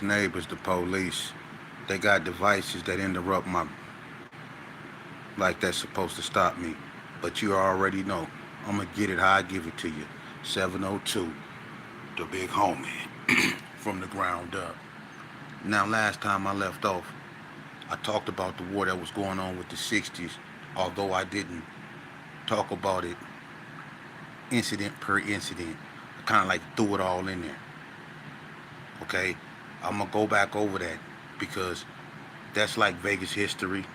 neighbors, the police, they got devices that interrupt my, like that's supposed to stop me. But you already know, I'm gonna get it how I give it to you. 702, the big homie, from the ground up. Now, last time I left off, I talked about the war that was going on with the 60s, although I didn't talk about it incident per incident. I kind of like threw it all in there. Okay, I'm gonna go back over that because that's like Vegas history,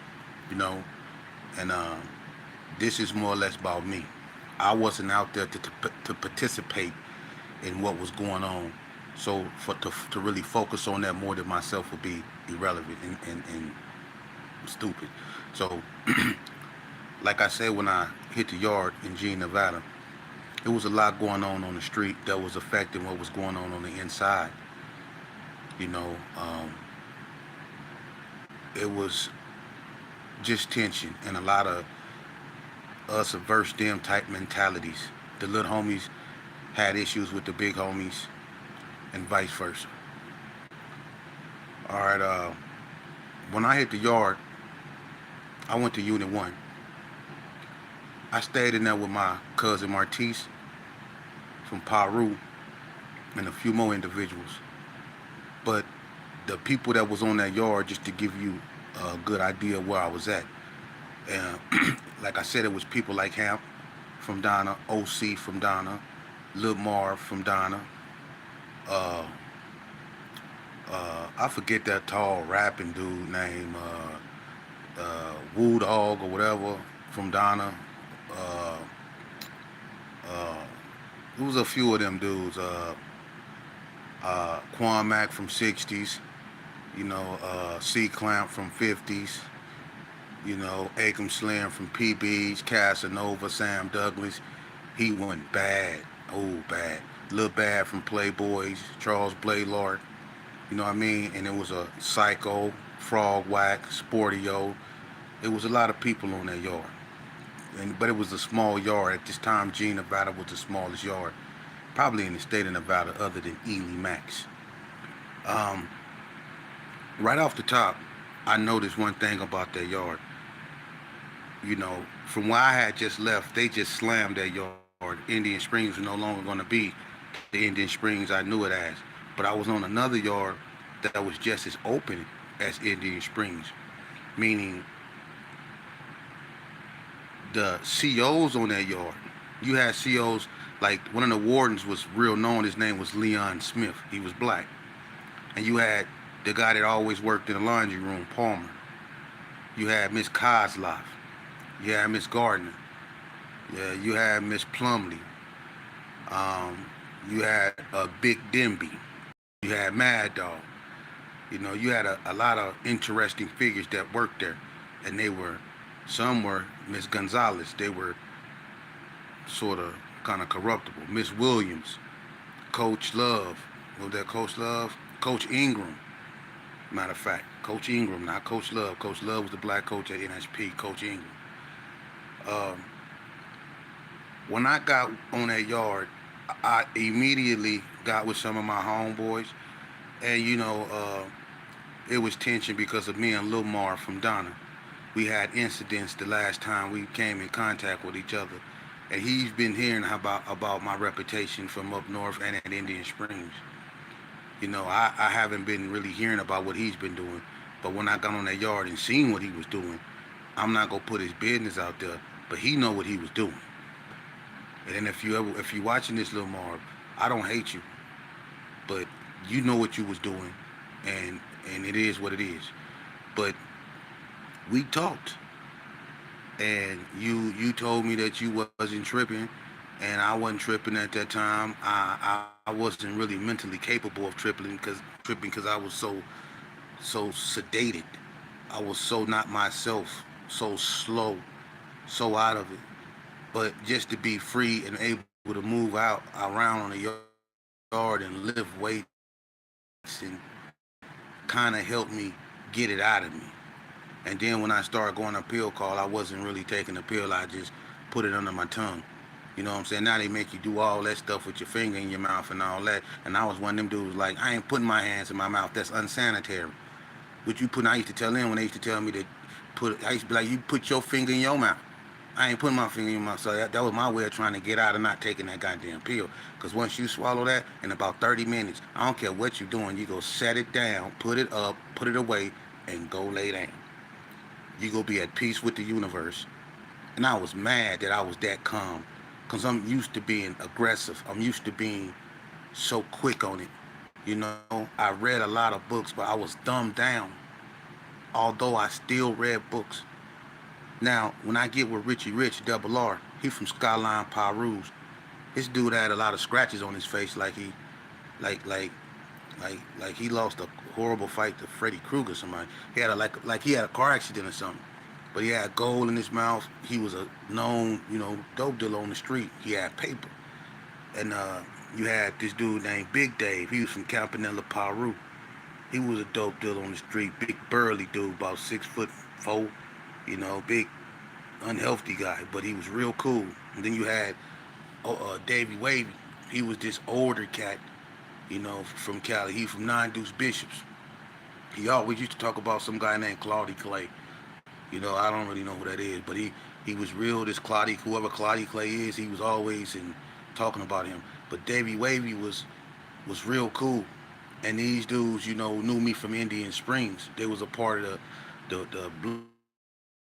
you know, and this is more or less about me. I wasn't out there to participate in what was going on, so to really focus on that more than myself would be irrelevant and stupid. So, like I said, when I hit the yard in Gene, Nevada, it was a lot going on the street that was affecting what was going on the inside. You know, it was just tension and a lot of us averse them type mentalities. The little homies had issues with the big homies and vice versa. All right, when I hit the yard, I went to Unit 1. I stayed in there with my cousin Martise from Peru and a few more individuals. But the people that was on that yard, just to give you a good idea of where I was at, and like I said, it was people like Hamp from Donna, OC from Donna, Lil Marv from Donna. Uh, I forget that tall rapping dude named Woo Dog or whatever from Donna. Uh, uh, there was a few of them dudes. Quan Mac from 60s. You know, C Clamp from 50s. You know, Akam Slim from PBs, Casanova, Sam Douglas. He went bad. Oh, bad. Lil Bad from Playboys, Charles Blaylord. You know what I mean? And it was a Psycho, Frog Whack, Sportio. It was a lot of people on that yard. But it was a small yard. At this time, Gene, Nevada was the smallest yard, probably in the state of Nevada, other than Ely Max. Um, right off the top, I noticed one thing about that yard. You know, from where I had just left, they just slammed that yard. Indian Springs was no longer going to be the Indian Springs I knew it as. But I was on another yard that was just as open as Indian Springs, meaning the COs on that yard. You had COs like one of the wardens was real known. His name was Leon Smith. He was black, and you had the guy that always worked in the laundry room, Palmer. You had Miss Kozlov. You had Miss Gardner. Yeah, you had Miss Plumley. Um, you had Big Denby. You had Mad Dog. You know, you had a lot of interesting figures that worked there, and some were Miss Gonzalez. They were sort of kind of corruptible. Miss Williams, Coach Love. Was that Coach Love? Coach Ingram. Matter of fact, Coach Ingram, not Coach Love. Coach Love was the black coach at NSP. Coach Ingram. Um, when I got on that yard, I immediately got with some of my homeboys, and it was tension because of me and Lil Mar from Donna. We had incidents the last time we came in contact with each other, and he's been hearing about my reputation from up north and at Indian Springs. You know, I haven't been really hearing about what he's been doing, but when I got on that yard and seen what he was doing, I'm not gonna put his business out there, but he know what he was doing. And if you watching this, Lil Marv, I don't hate you, but you know what you was doing, and it is what it is. But we talked, and you told me that you wasn't tripping, and I wasn't tripping at that time. I wasn't really mentally capable of tripping because I was so sedated. I was so not myself, so slow, so out of it. But just to be free and able to move out around on the yard and lift weights and kind of helped me get it out of me. And then when I started going a pill call, I wasn't really taking a pill. I just put it under my tongue. You know what I'm saying? Now they make you do all that stuff with your finger in your mouth and all that. And I was one of them dudes like, I ain't putting my hands in my mouth. That's unsanitary. What you putting? I used to tell them when they used to tell me that I used to be like, you put your finger in your mouth. I ain't putting my finger in your mouth. So that was my way of trying to get out of not taking that goddamn pill. Because once you swallow that, in about 30 minutes, I don't care what you're doing, you go set it down, put it up, put it away, and go lay down. You go be at peace with the universe. And I was mad that I was that calm. Because I'm used to being aggressive. I'm used to being so quick on it. You know, I read a lot of books, but I was dumbed down. Although I still read books. Now, when I get with Richie Rich, Double R, he from Skyline Peru. This dude had a lot of scratches on his face, like he, like, like, like he lost a horrible fight to Freddy Krueger. Somebody. He had a like he had a car accident or something. But he had gold in his mouth. He was a known, dope dealer on the street. He had paper. And you had this dude named Big Dave. He was from Campanella, Peru. He was a dope dealer on the street. Big burly dude, about 6'4", big unhealthy guy, but he was real cool. And then you had Davy Wavy. He was this older cat, from Cali. He from Nine Deuce Bishops. He always used to talk about some guy named Claudie Clay. I don't really know who that is, but he was real. This Claudie, whoever Claudie Clay is, he was always talking about him. But Davy Wavy was real cool. And these dudes, knew me from Indian Springs. They was a part of the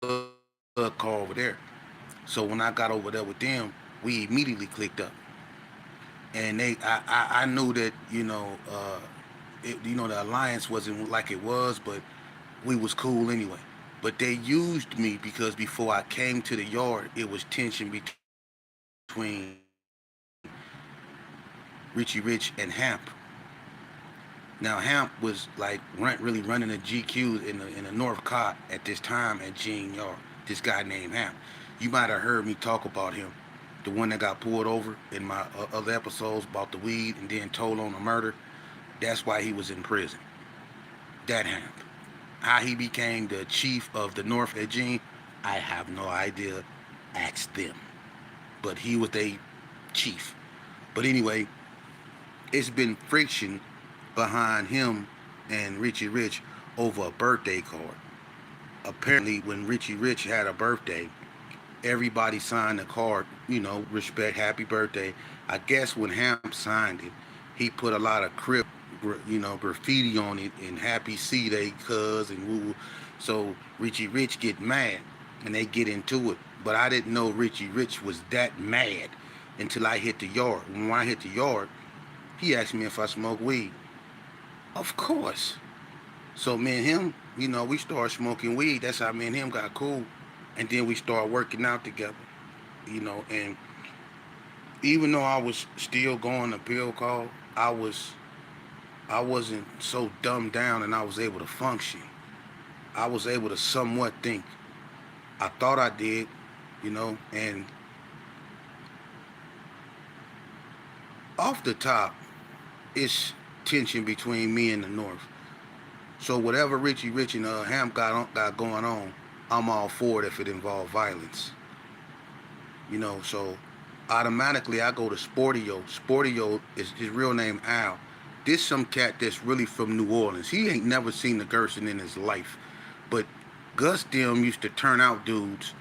blood car over there. So when I got over there with them, we immediately clicked up. And I knew that the alliance wasn't like it was, but we was cool anyway. But they used me because before I came to the yard, it was tension between Richie Rich and Hamp. Now Hamp was like really running the GQs in the North Cot at this time at Gene Yard. This guy named Hamp. You might have heard me talk about him, the one that got pulled over in my other episodes about the weed and then told on the murder. That's why he was in prison. That Hamp. How he became the chief of the North at Gene, I have no idea. Ask them. But he was a chief. But anyway, it's been friction behind him and Richie Rich over a birthday card. Apparently, when Richie Rich had a birthday, everybody signed the card, respect, happy birthday. I guess when Hamp signed it, he put a lot of graffiti on it and happy C-Day cuz and woo. So Richie Rich get mad and they get into it. But I didn't know Richie Rich was that mad until I hit the yard. When I hit the yard, he asked me if I smoke weed. Of course. So me and him, we started smoking weed. That's how me and him got cool. And then we started working out together. And even though I was still going to pill call, I wasn't so dumbed down and I was able to function. I was able to somewhat think. I thought I did, and off the top, it's tension between me and the North. So whatever Richie Rich and Hamp got going on, I'm all for it if it involves violence. So automatically I go to Sportio. Sportio is his real name Al. This some cat that's really from New Orleans. He ain't never seen the Gerson in his life. But Gus them used to turn out dudes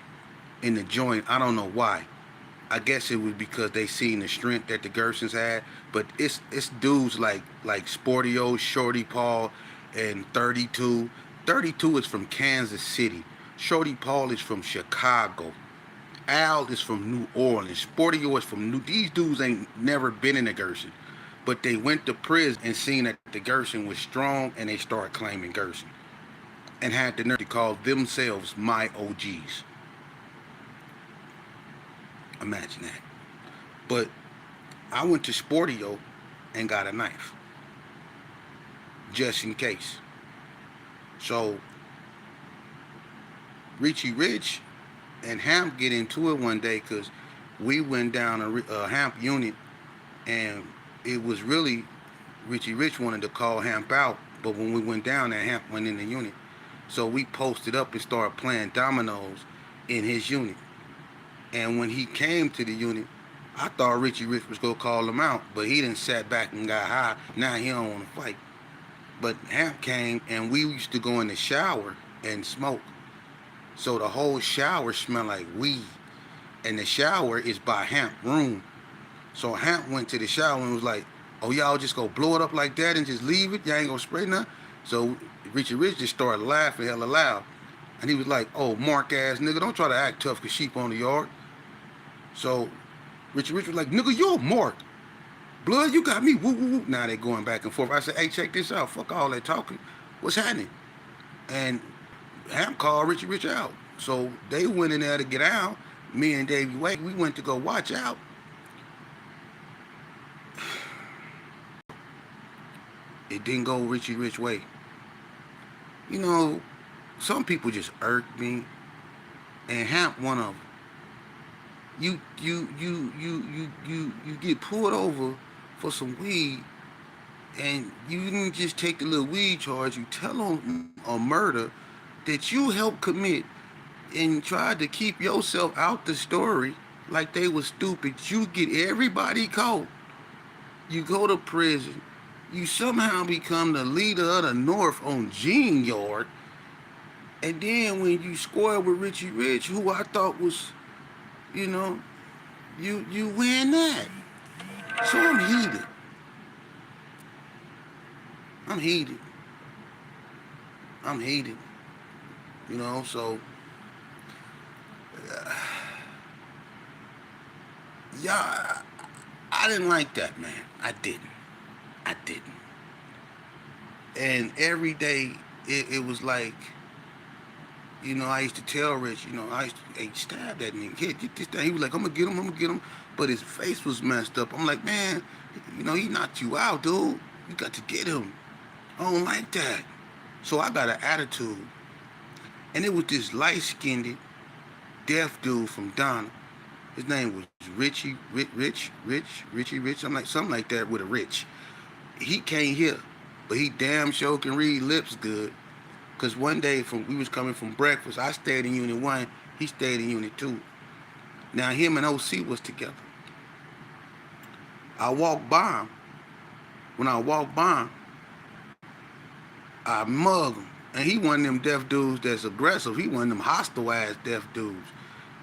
in the joint. I don't know why. I guess it was because they seen the strength that the Gersons had. But it's dudes like Sportio, Shorty Paul, and 32. 32 is from Kansas City. Shorty Paul is from Chicago. Al is from New Orleans. Sportio is from These dudes ain't never been in the Gerson. But they went to prison and seen that the Gerson was strong and they started claiming Gerson. And had the nerve to call themselves my OGs. Imagine that. But I went to Sportio and got a knife. Just in case. So Richie Rich and Hamp get into it one day because we went down a Hamp unit and it was really Richie Rich wanted to call Hamp out, but when we went down there, Hamp went in the unit. So we posted up and started playing dominoes in his unit. And when he came to the unit, I thought Richie Rich was gonna call him out, but he didn't sat back and got high. Now he don't want to fight. But Hamp came and we used to go in the shower and smoke. So the whole shower smelled like weed. And the shower is by Hamp room. So Hamp went to the shower and was like, "Oh, y'all just go blow it up like that and just leave it? Y'all ain't gonna spray nothing?" So Richie Rich just started laughing hella loud. And he was like, "Oh, Mark ass nigga, don't try to act tough cause sheep on the yard." So Richie Rich was like, "Nigga, you're Mark. Blood, you got me. Woo, woo, woo." Now they going back and forth. I said, "Hey, check this out. Fuck all that talking. What's happening?" And Hamp called Richie Rich out. So they went in there to get out. Me and Davey White, we went to go watch out. It didn't go Richie Rich way. You know, some people just irk me, and Hamp one of them. You get pulled over for some weed, and you didn't just take the little weed charge. You tell them a murder that you helped commit, and tried to keep yourself out the story like they was stupid. You get everybody caught. You go to prison. You somehow become the leader of the North on Gene Yard. And then when you square with Richie Rich, who I thought was, you know, you win that. So I'm heated. I'm heated. I'm heated. You know, so yeah, I didn't like that, man. I didn't. I didn't. And every day it was like, you know, I used to tell Rich, you know, I used to, hey, stab that nigga. Here, get this thing. He was like, I'm gonna get him, I'm gonna get him. But his face was messed up. I'm like, man, you know, he knocked you out, dude. You got to get him. I don't like that. So I got an attitude. And it was this light-skinned, deaf dude from Donna. His name was Richie Rich, something like that with a Rich. He can't hear, but he damn sure can read lips good. Cause one day we was coming from breakfast, I stayed in Unit 1, he stayed in Unit 2. Now him and OC was together. I walked by him. When I walked by him, I mug him. And he one of them deaf dudes that's aggressive. He one of them hostile ass deaf dudes.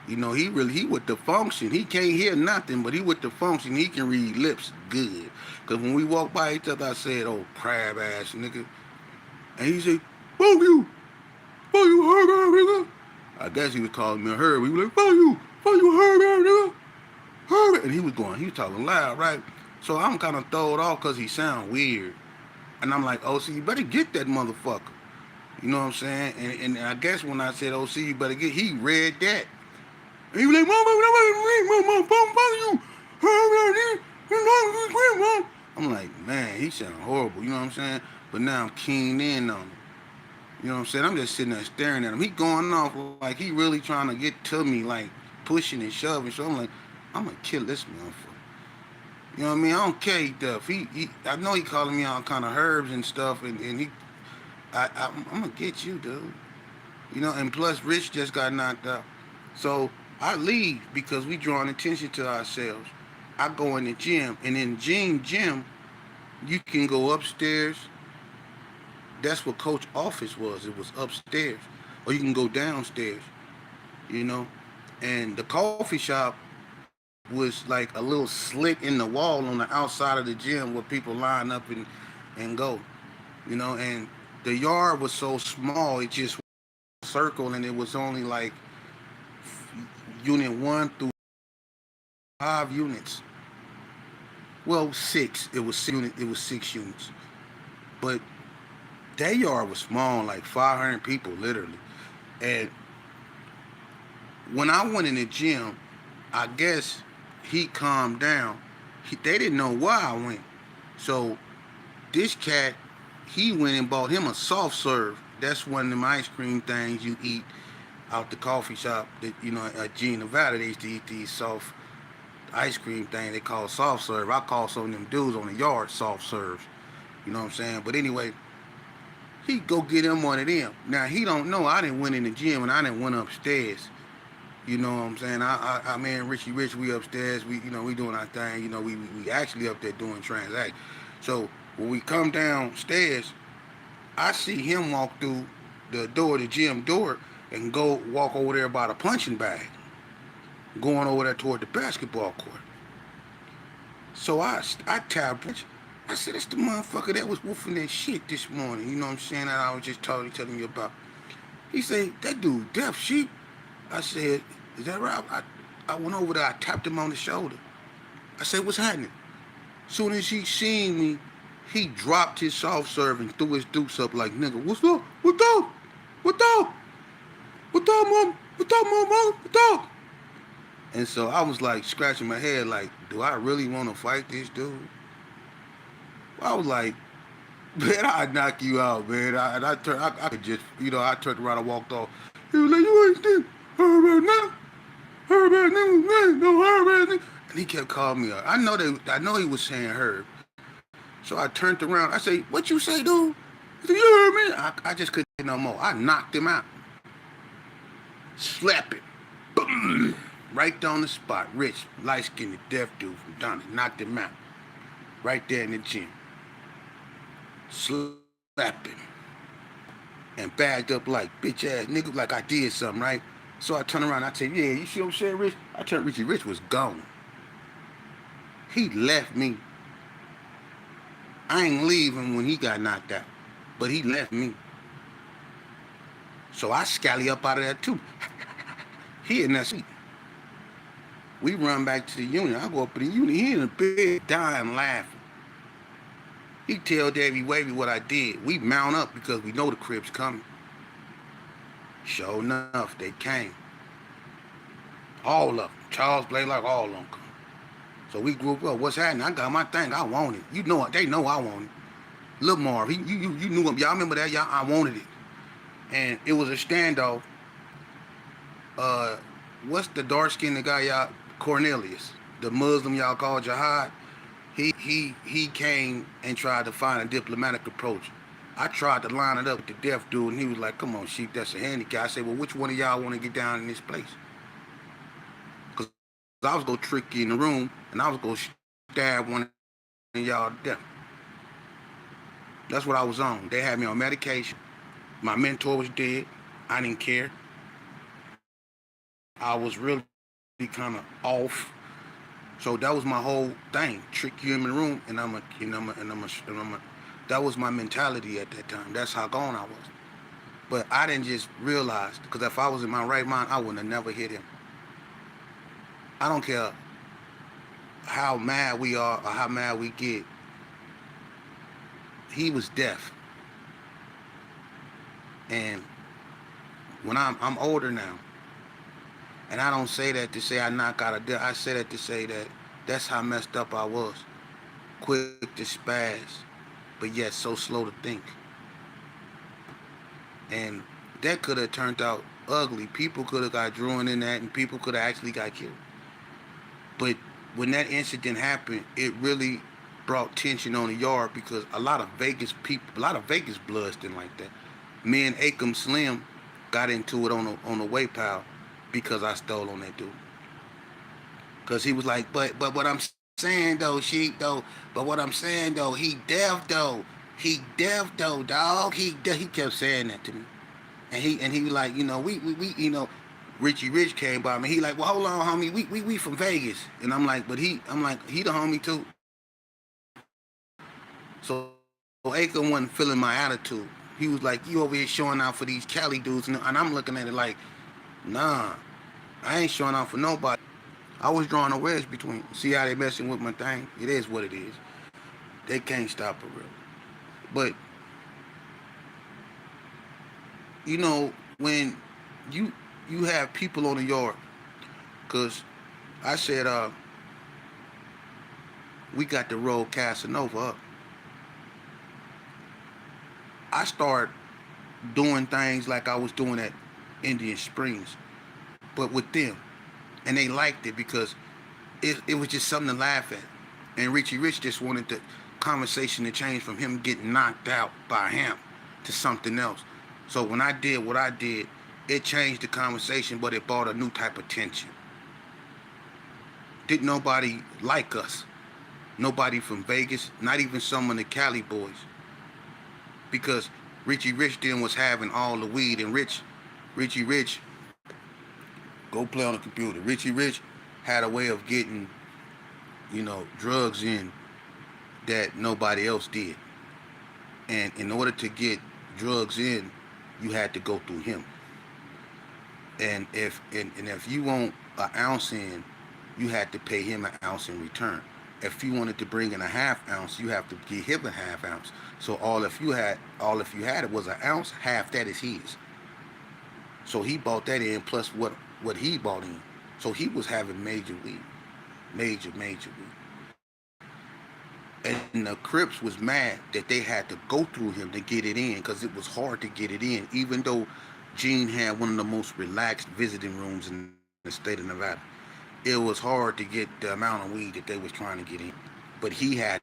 You know, he with the function. He can't hear nothing, but he with the function. He can read lips good. Cause when we walked by each other, I said, "Oh, crab ass nigga." And he said, "Fuck you. Fuck you, herb ass nigga." I guess he was calling me a herb. He was like, "Fuck you herb ass nigga. Herb." And he was talking loud, right? So I'm kind of throwed off cause he sound weird. And I'm like, "OC, you better get that motherfucker." You know what I'm saying? And I guess when I said, "OC, you better get," he read that. And he was like, "Motherfucker, I'm like, man, he sound horrible, you know what I'm saying? But now I'm keen in on him. You know what I'm saying? I'm just sitting there staring at him. He going off like he really trying to get to me, like pushing and shoving. So I'm like, I'm gonna kill this motherfucker. You know what I mean? I don't care he tough. I know he calling me all kind of herbs and stuff, and I'm gonna get you, dude. You know, and plus Rich just got knocked out. So I leave because we drawing attention to ourselves. I go in the gym, and in gym, you can go upstairs. That's what Coach office was. It was upstairs, or you can go downstairs. You know, and the coffee shop was like a little slit in the wall on the outside of the gym where people line up and go. You know, and the yard was so small, it just was a circle, and it was only like Unit 1 through 5 units. Well, 6. It was 6 units. But that yard was small, like 500 people, literally. And when I went in the gym, I guess he calmed down. They didn't know why I went. So this cat, he went and bought him a soft serve. That's one of them ice cream things you eat out the coffee shop. That, you know, at G Nevada, they used to eat these soft ice cream thing they call soft serve. I call some of them dudes on the yard soft serves. You know what I'm saying? But anyway, he go get him one of them. Now he don't know I didn't went in the gym and I didn't went upstairs. You know what I'm saying? Me and Richie Rich, we upstairs. We doing our thing. We actually up there doing transact. So when we come downstairs, I see him walk through the door, the gym door, and go walk over there by the punching bag, going over there toward the basketball court. So I tapped Rich. I said, "That's the motherfucker that was woofing that shit this morning." You know what I'm saying? That I was just telling you about. He said, "That dude, deaf sheep." I said, "Is that right?" I went over there. I tapped him on the shoulder. I said, "What's happening?" Soon as he seen me, he dropped his soft serve and threw his deuce up like, "Nigga, what's up? What up? What up? What up, mom? What up, mom? What up?" And so I was like scratching my head, like, do I really want to fight this dude? I was like, man, I'd knock you out, man. I could just, I turned around and walked off. He was like, "You ain't think, heard about nothing, heard about nothing, no heard about nothing." And he kept calling me out. I know he was saying Herb. So I turned around. I say, "What you say, dude?" He said, "You heard me." I just couldn't say no more. I knocked him out. Slap it. Boom. Right on the spot. Rich, light-skinned, deaf dude from Donnie. Knocked him out. Right there in the gym. Slap him. And bagged up like, bitch ass nigga, like I did something, right? So I turned around and I said, "Yeah, you see what I'm saying, Rich?" I turned Richie. Rich was gone. He left me. I ain't leaving when he got knocked out. But he left me. So I scally up out of there too. He in that seat. We run back to the unit. I go up in the unit. He in the bed dying laughing. He tell Davy Wavy what I did. We mount up because we know the crib's coming. Sure enough, they came. All of them. Charles Blaylock, all of them come. So we group up. What's happening? I got my thing. I want it. You know it. They know I want it. Lil Marv, you knew him. Y'all remember that? Y'all, I wanted it. And it was a standoff. Uh, what's the dark skinned guy y'all? Cornelius, the Muslim y'all call Jihad. He came and tried to find a diplomatic approach. I tried to line it up with the deaf dude, and he was like, "Come on, Sheep, that's a handicap." I said, "Well, which one of y'all want to get down in this place?" Because I was going to trick you in the room, and I was going to stab one of y'all to death. That's what I was on. They had me on medication. My mentor was dead. I didn't care. I was really kind of off. So that was my whole thing. Trick you in the room, and that was my mentality at that time. That's how gone I was. But I didn't just realize, because if I was in my right mind, I wouldn't have never hit him. I don't care how mad we are or how mad we get. He was deaf. And when I'm older now, and I don't say that to say I knock out a deal. I say that to say that that's how messed up I was. Quick to spaz, but yet so slow to think. And that could have turned out ugly. People could have got drawn in that, and people could have actually got killed. But when that incident happened, it really brought tension on the yard because a lot of Vegas people, a lot of Vegas bloods didn't like that. Me and Akam Slim got into it on the way pal because I stole on that dude. Cause he was like, but what I'm saying though, Sheik though, but what I'm saying though, he deaf though, dog. He kept saying that to me, and he was like, we Richie Rich came by me. He like, well, hold on, homie, we from Vegas, and I'm like, he the homie too. So Akam wasn't feeling my attitude. He was like, you over here showing out for these Cali dudes, and I'm looking at it like, nah, I ain't showing out for nobody. I was drawing a wedge between. See how they messing with my thing? It is what it is. They can't stop it real. But when you you have people on the yard, cause I said we got to roll Casanova up. I started doing things like I was doing at Indian Springs, but with them, and they liked it because it was just something to laugh at. And Richie Rich just wanted the conversation to change from him getting knocked out by him to something else. So when I did what I did, It changed the conversation, but it brought a new type of tension. Didn't nobody like us. Nobody from Vegas, not even some of the Cali boys. Because Richie Rich then was having all the weed, and Richie Rich, go play on the computer. Richie Rich had a way of getting, drugs in that nobody else did. And in order to get drugs in, you had to go through him. And if you want an ounce in, you had to pay him an ounce in return. If you wanted to bring in a half ounce, you have to give him a half ounce. So all if you had it was an ounce, half that is his. So he bought that in plus what he bought in. So he was having major weed, major weed. And the Crips was mad that they had to go through him to get it in because it was hard to get it in, even though Gene had one of the most relaxed visiting rooms in the state of Nevada. It was hard to get the amount of weed that they was trying to get in. But he had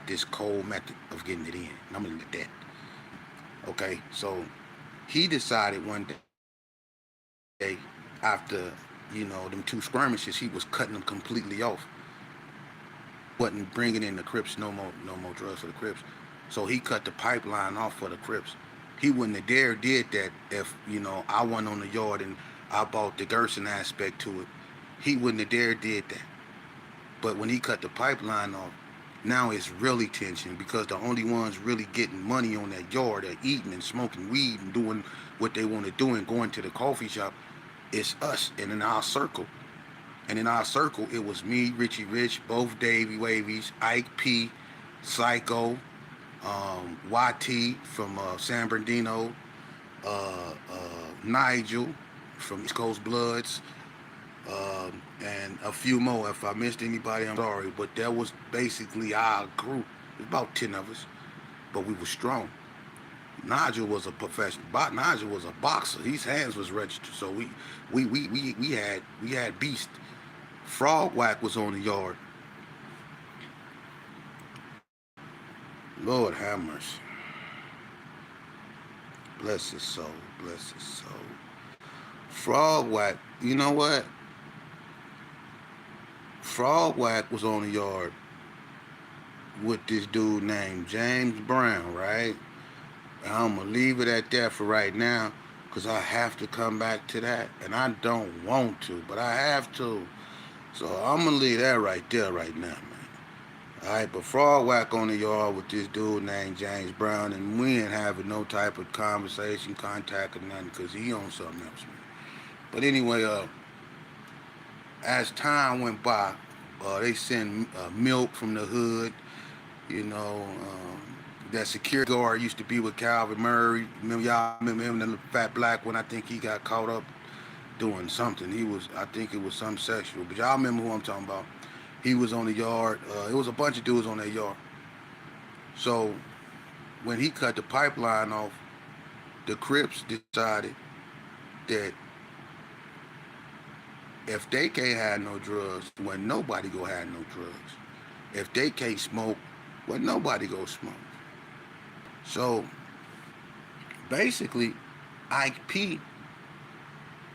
this cold method of getting it in. And I'm gonna leave it at that. Okay, so he decided one day after, them two skirmishes, he was cutting them completely off. Wasn't bringing in the Crips no more drugs for the Crips. So he cut the pipeline off for the Crips. He wouldn't have dare did that if, I went on the yard and I bought the Gerson aspect to it. He wouldn't have dare did that. But when he cut the pipeline off, now it's really tension because the only ones really getting money on that yard are eating and smoking weed and doing what they want to do and going to the coffee shop. It's us and in our circle. And in our circle, it was me, Richie Rich, both Davey Wavies, Ike P, Psycho, YT from San Bernardino, Nigel from East Coast Bloods, and a few more. If I missed anybody, I'm sorry. But that was basically our group. It was about 10 of us, but we were strong. Nigel was a professional. Nigel was a boxer. His hands was registered, so we had beast. Frog Whack was on the yard. Lord have mercy. Bless his soul. Bless his soul. Frog Whack. You know what? Frog Whack was on the yard with this dude named James Brown, right? And I'm going to leave it at that for right now because I have to come back to that. And I don't want to, but I have to. So I'm going to leave that right there right now, man. Alright, but Frog Whack on the yard with this dude named James Brown, and we ain't having no type of conversation, contact, or nothing because he on something else, man. But anyway, as time went by, they send milk from the hood. That security guard used to be with Calvin Murray. Y'all remember him, the fat black one? I think he got caught up doing something. I think it was some sexual. But y'all remember who I'm talking about. He was on the yard. It was a bunch of dudes on that yard. So when he cut the pipeline off, the Crips decided that if they can't have no drugs, well, nobody gonna have no drugs. If they can't smoke, well, nobody gonna smoke. So basically, Ike P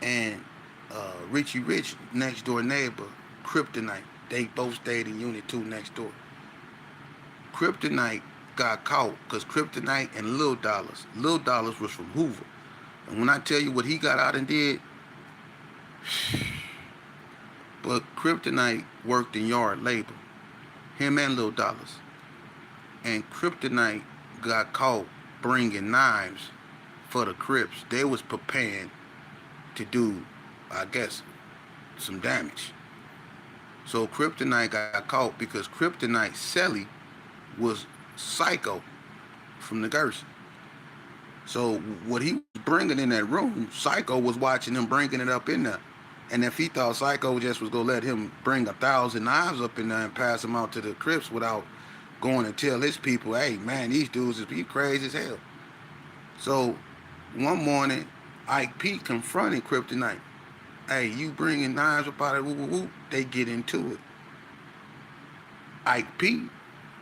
and Richie Rich, next door neighbor, Kryptonite, they both stayed in Unit 2 next door. Kryptonite got caught because Kryptonite and Lil Dollars was from Hoover. And when I tell you what he got out and did, but Kryptonite worked in yard labor, him and Lil Dollars. And Kryptonite got caught bringing knives for the Crips. They was preparing to do, I guess, some damage. So Kryptonite got caught because Kryptonite Selly was Psycho from the Gerson. So what he was bringing in that room, Psycho was watching him bringing it up in there. And if he thought Psycho just was going to let him bring 1,000 knives up in there and pass them out to the Crips without going and tell his people, hey, man, these dudes is crazy as hell. So one morning, Ike P confronted Kryptonite. Hey, you bringing knives up out of woo. They get into it. Ike P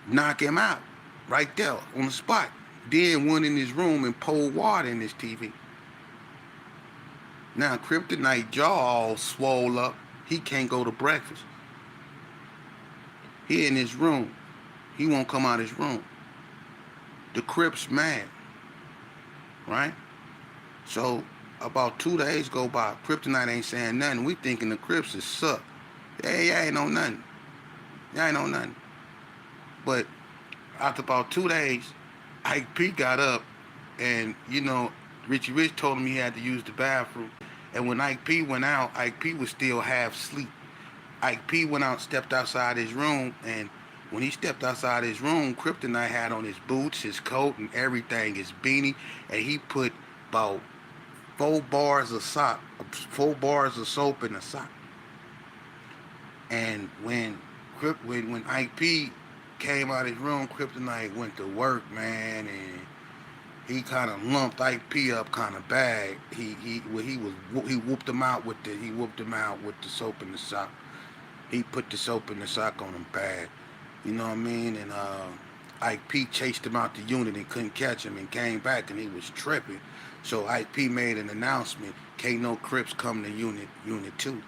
knock him out right there on the spot. Then went in his room and poured water in his TV. Now Kryptonite jaw all swole up. He can't go to breakfast. He in his room. He won't come out his room. The Crips mad, right? So about 2 days go by. Kryptonite ain't saying nothing. We thinking the Crips is suck. Hey, y'all ain't know nothing. Y'all ain't know nothing. But after about 2 days, Ike P got up, and Richie Rich told him he had to use the bathroom. And when Ike P went out, Ike P was still half asleep. Ike P went out, stepped outside his room, and when he stepped outside his room, Kryptonite had on his boots, his coat, and everything, his beanie, and he put about 4 bars of sock, 4 bars of soap in a sock. And when Ike P came out of his room, Kryptonite went to work, man, and he kind of lumped Ike P up kind of bad. He whooped him out with the soap in the sock. He put the soap in the sock on him bad. You know what I mean? And Ike P chased him out the unit and couldn't catch him and came back and he was tripping. So Ike P made an announcement, can't no Crips come to unit 2.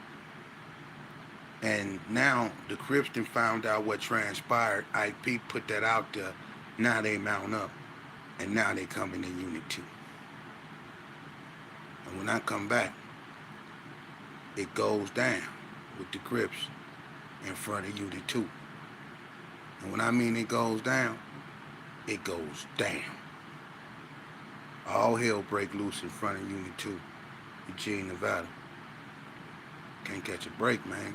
And now the Crips done found out what transpired. Ike P put that out there. Now they mount up. And now they coming to unit 2. And when I come back, it goes down with the Crips in front of unit 2. And when I mean it goes down, it goes down. All hell break loose in front of unit 2, Eugene, Nevada. Can't catch a break, man.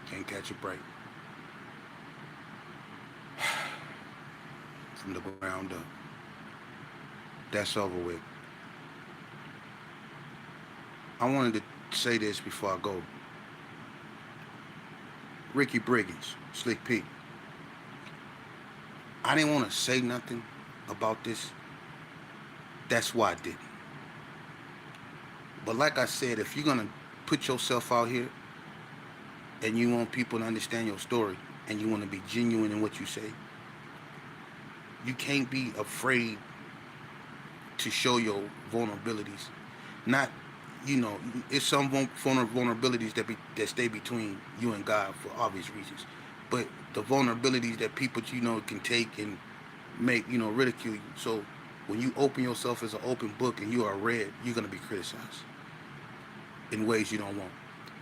Can't catch a break. From the ground up. That's over with. I wanted to say this before I go. Ricky Briggins, Slick P. I didn't want to say nothing about this. That's why I didn't. But like I said, if you're going to put yourself out here and you want people to understand your story and you want to be genuine in what you say, you can't be afraid to show your vulnerabilities. Not, it's some vulnerabilities that stay between you and God for obvious reasons. But the vulnerabilities that people, can take and make, ridicule you. So when you open yourself as an open book and you are read, you're going to be criticized in ways you don't want.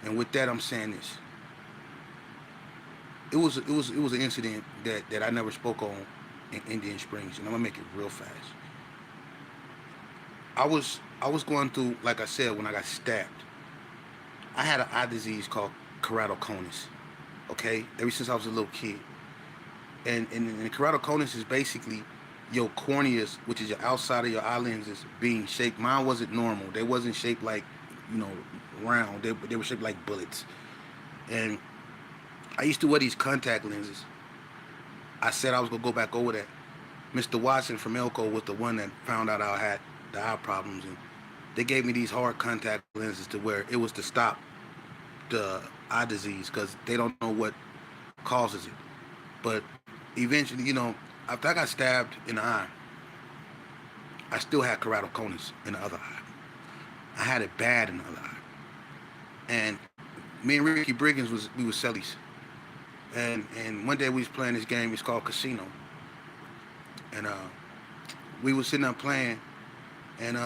And with that, I'm saying this. It was an incident that I never spoke on in Indian Springs, and I'm gonna make it real fast. I was going through, like I said, when I got stabbed. I had an eye disease called keratoconus. Okay, ever since I was a little kid, and keratoconus is basically your corneas, which is your outside of your eye lenses, being shaped. Mine wasn't normal. They wasn't shaped like, round. They were shaped like bullets. And I used to wear these contact lenses. I said I was gonna go back over that. Mr. Watson from Elko was the one that found out I had the eye problems, and they gave me these hard contact lenses to wear. It was to stop the eye disease because they don't know what causes it. But eventually, after I got stabbed in the eye, I still had keratoconus in the other eye. I had it bad in the other eye. And me and Ricky Briggins we were cellies. And one day we was playing this game. It's called Casino. And we was sitting there playing. And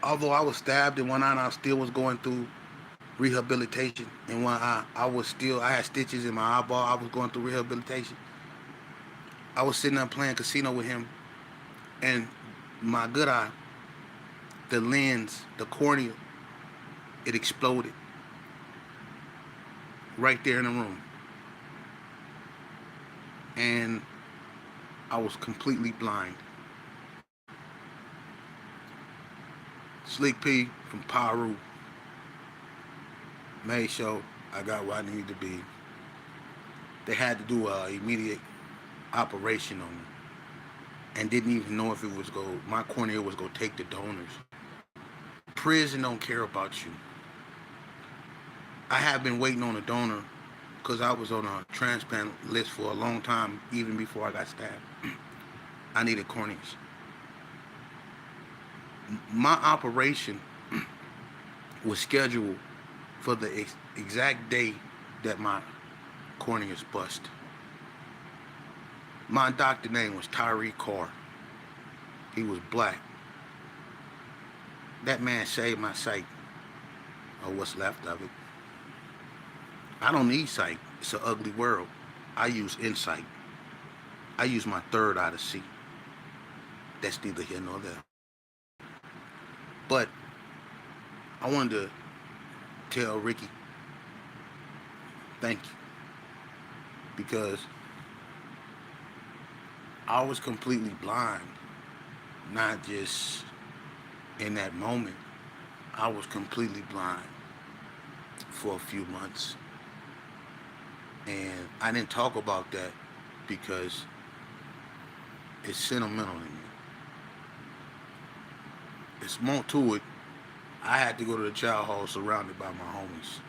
although I was stabbed in one eye, and I still was going through rehabilitation in one eye. I had stitches in my eyeball. I was going through rehabilitation. I was sitting there playing Casino with him, and my good eye, the lens, the cornea, it exploded right there in the room. And I was completely blind. Slick P from Paru made sure I got where I needed to be. They had to do an immediate operation on me and didn't even know if my cornea was going to take the donors. Prison don't care about you. I have been waiting on a donor because I was on a transplant list for a long time, even before I got stabbed. I needed corneas. My operation was scheduled for the exact day that my corneas bust. My doctor name was Tyree Carr. He was black. That man saved my sight, or what's left of it. I don't need sight. It's an ugly world. I use insight. I use my third eye to see. That's neither here nor there. But I wanted to tell Ricky, thank you. Because I was completely blind, not just in that moment. I was completely blind for a few months. And I didn't talk about that because it's sentimental to me. It's more to it. I had to go to the child hall surrounded by my homies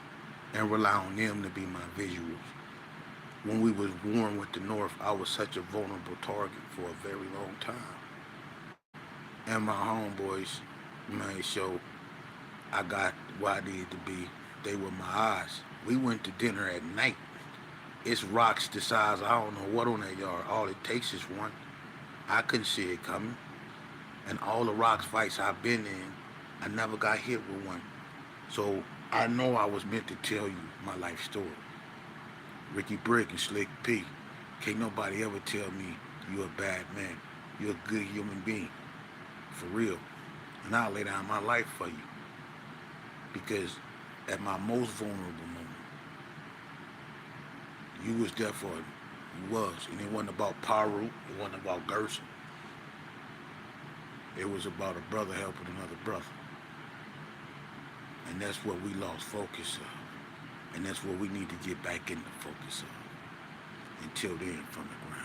and rely on them to be my visuals. When we was warring with the North, I was such a vulnerable target for a very long time. And my homeboys made sure I got where I needed to be. They were my eyes. We went to dinner at night. It's rocks the size, I don't know what on that yard. All it takes is one. I couldn't see it coming. And all the rocks fights I've been in, I never got hit with one. So I know I was meant to tell you my life story. Ricky Brick and Slick P. Can't nobody ever tell me you're a bad man. You're a good human being. For real. And I'll lay down my life for you. Because at my most vulnerable moment, you was there for it. You was. And it wasn't about Paru. It wasn't about Gerson. It was about a brother helping another brother. And that's what we lost focus of. And that's what we need to get back in the focus of. Until then, from the ground.